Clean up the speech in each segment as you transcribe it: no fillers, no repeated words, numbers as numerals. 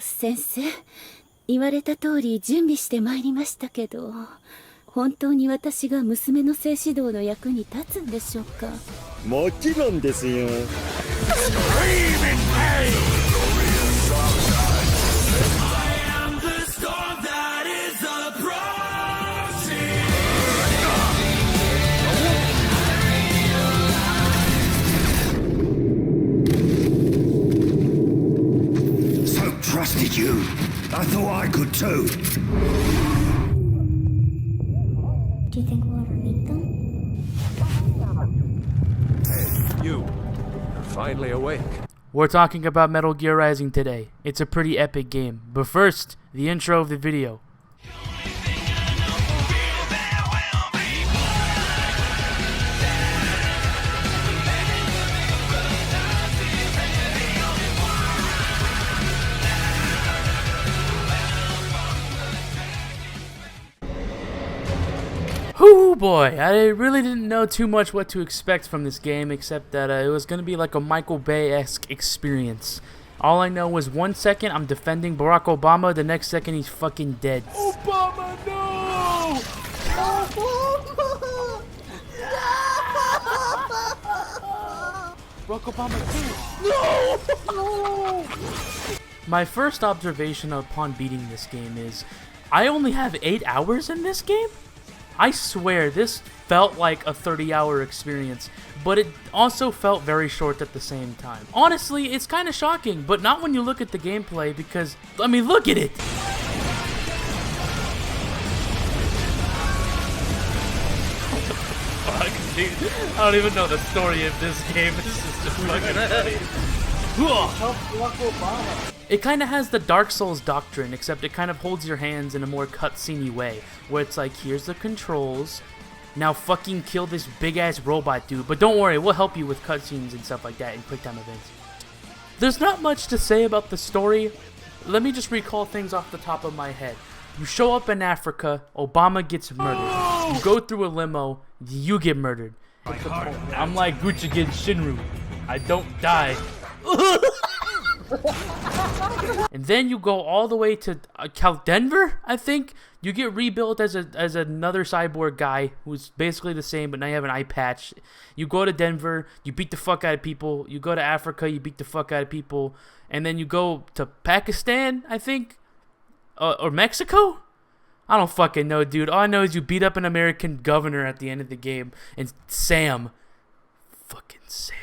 先生、言われた通り準備してまいりましたけど、本当に私が娘の性指導の役に立つんでしょうか？もちろんですよ。Trusted you. I thought I could too. Do you think we'll ever meet them? Hey, you're finally awake. We're talking about Metal Gear Rising today. It's a pretty epic game. But first, the intro of the video. Oh boy, I really didn't know too much what to expect from this game, except that it was going to be like a Michael Bay-esque experience. All I know was 1 second I'm defending Barack Obama, the next second he's fucking dead. Obama, no! Barack Obama too. No! My first observation upon beating this game is, I only have 8 hours in this game? I swear, this felt like a 30-hour experience, but it also felt very short at the same time. Honestly, it's kind of shocking, but not when you look at the gameplay because, I mean, look at it! Fuck, dude. I don't even know the story of this game. This is just fucking funny. It kind of has the Dark Souls doctrine, except it kind of holds your hands in a more cutscene-y way, where it's like, here's the controls, now fucking kill this big-ass robot dude, but don't worry, we'll help you with cutscenes and stuff like that in quick time events. There's not much to say about the story. Let me just recall things off the top of my head. You show up in Africa, Obama gets murdered. You go through a limo, you get murdered. I'm like Gucci against Shinru. I don't die. And then you go all the way to Denver, I think. You get rebuilt as another cyborg guy who's basically the same, but now you have an eye patch. You go to Denver, you beat the fuck out of people. You go to Africa, you beat the fuck out of people. And then you go to Pakistan, I think, or Mexico? I don't fucking know, dude. All I know is you beat up an American governor at the end of the game. And Sam. Fucking Sam.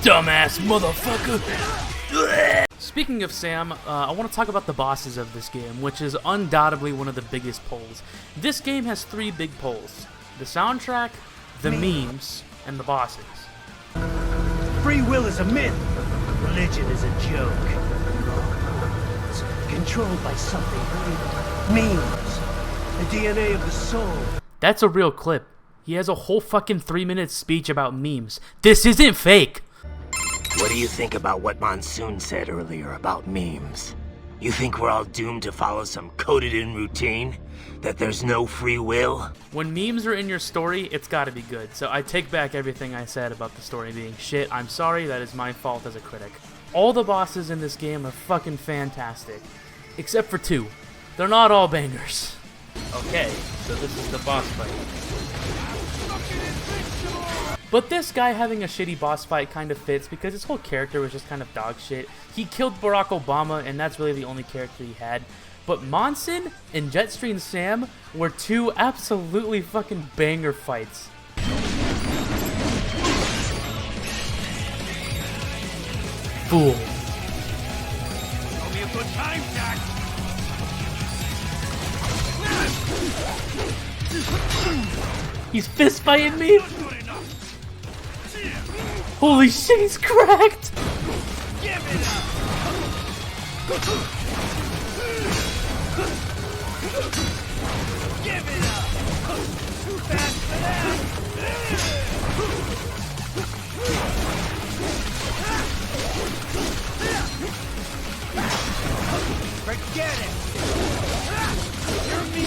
Dumbass motherfucker. Speaking of Sam, I want to talk about the bosses of this game, which is undoubtedly one of the biggest pulls. This game has 3 big pulls: the soundtrack, the memes, and the bosses. Free will is a myth. Religion is a joke. It's controlled by something greater. Memes. The DNA of the soul. That's a real clip. He has a whole fucking 3-minute speech about memes. This isn't fake. What do you think about what Monsoon said earlier about memes? You think we're all doomed to follow some coded-in routine? That there's no free will? When memes are in your story, it's gotta be good. So I take back everything I said about the story being shit. I'm sorry, that is my fault as a critic. All the bosses in this game are fucking fantastic. Except for 2. They're not all bangers. Okay, so this is the boss fight. But this guy having a shitty boss fight kind of fits because his whole character was just kind of dog shit. He killed Barack Obama, and that's really the only character he had. But Monson and Jetstream Sam were 2 absolutely fucking banger fights. Fool. Only a good time, Jack. He's fist fighting me? Holy shit, he's cracked! Give it up. Give it up. Too fast for that. Forget it. You're me.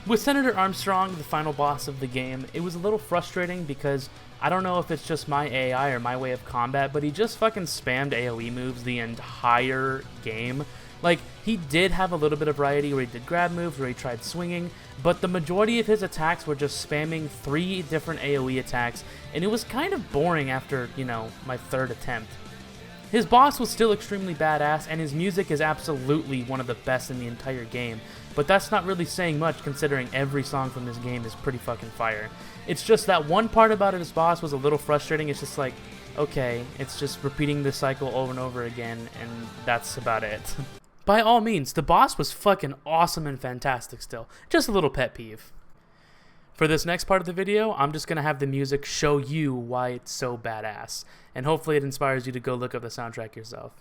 With Senator Armstrong, the final boss of the game, it was a little frustrating because I don't know if it's just my AI or my way of combat, but he just fucking spammed AoE moves the entire game. Like, he did have a little bit of variety where he did grab moves, where he tried swinging, but the majority of his attacks were just spamming 3 different AoE attacks, and it was kind of boring after, you know, my 3rd attempt. His boss was still extremely badass, and his music is absolutely one of the best in the entire game, but that's not really saying much considering every song from this game is pretty fucking fire. It's just that one part about his boss was a little frustrating. It's just like, okay, it's just repeating this cycle over and over again, and that's about it. By all means, the boss was fucking awesome and fantastic still. Just a little pet peeve. For this next part of the video, I'm just going to have the music show you why it's so badass. And hopefully it inspires you to go look up the soundtrack yourself.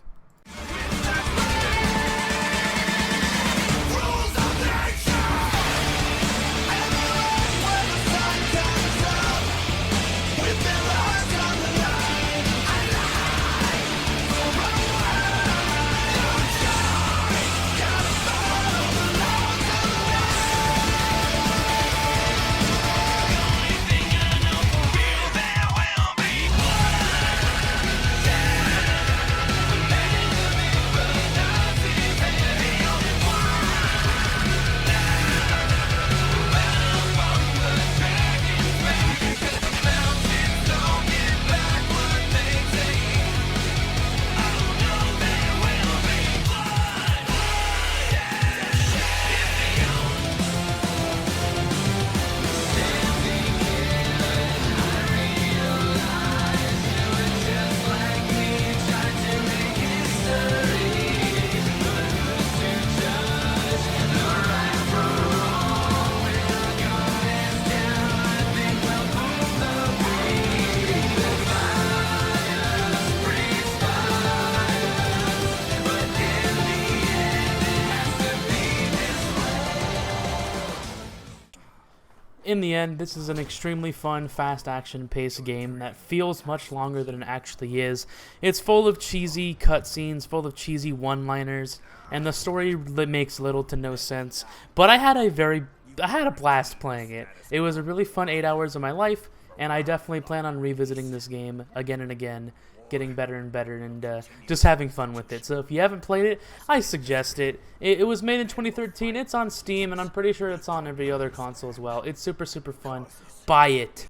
In the end, this is an extremely fun, fast action-paced game that feels much longer than it actually is. It's full of cheesy cutscenes, full of cheesy one-liners, and the story makes little to no sense. But I had a blast playing it. It was a really fun 8 hours of my life, and I definitely plan on revisiting this game again and again, getting better and better, and just having fun with it. So if you haven't played it, I suggest it. It was made in 2013. It's on Steam, and I'm pretty sure it's on every other console as well. It's super, super fun. Buy it.